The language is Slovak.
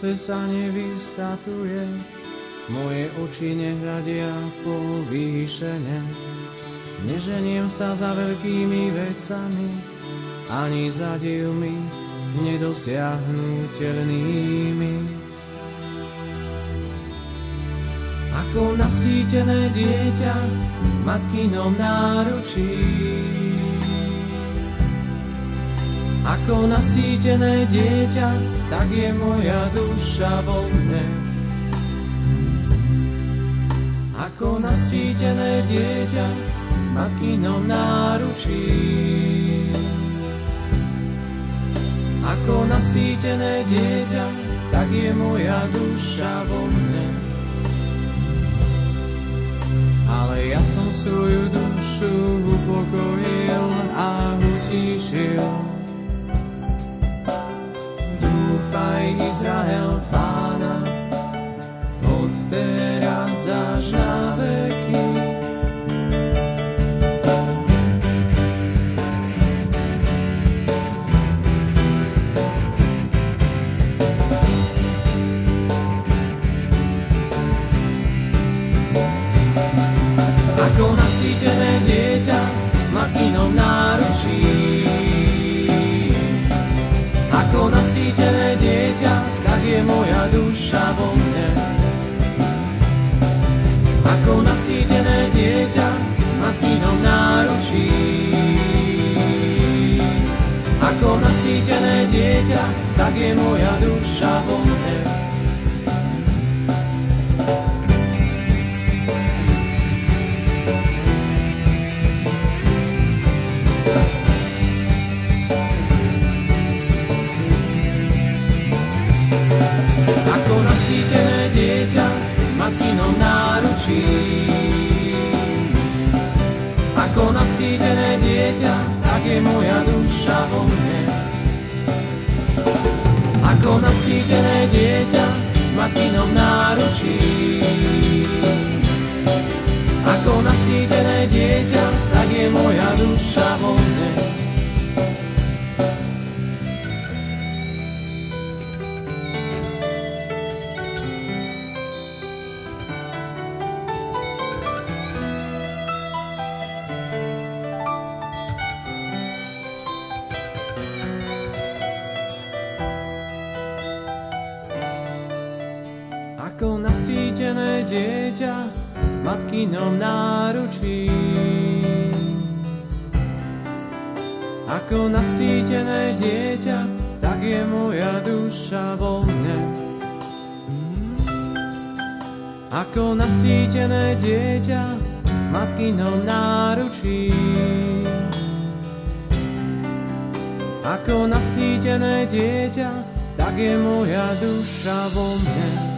srdce sa nevystatuje, moje oči nehľadia povýšene. Neženiem sa za veľkými vecami, ani za dielmi nedosiahnuteľnými. Ako nasýtené dieťa v matkinom náručí, ako nasýtené dieťa, tak je moja duša vo mne. Ako nasýtené dieťa v matkinom náručí, ako nasýtené dieťa, tak je moja duša vo mne. Ale ja som svoju dušu upokojil a utíšil. Dúfaj, Izrael, v Pána, od teraz až na veky. Ako nasýtené dieťa v matkinom náručí, ako nasýtené dieťa, tak je moja duša vo mne. Ako nasýtené dieťa v matkinom náručí, ako nasýtené dieťa, tak je moja duša vo mne. Ako nasýtené dieťa v matkinom náručí, ako nasýtené dieťa, tak je moja duša vo mne. Ako nasýtené dieťa v matkinom náručí, ako nasýtené dieťa, tak je moja duša vo mne. Ako nasýtené dieťa v matkinom náručí, ako nasýtené dieťa, tak je moja duša vo mne. Ako nasýtené dieťa v matkinom náručí, ako nasýtené dieťa, tak je moja duša vo mne.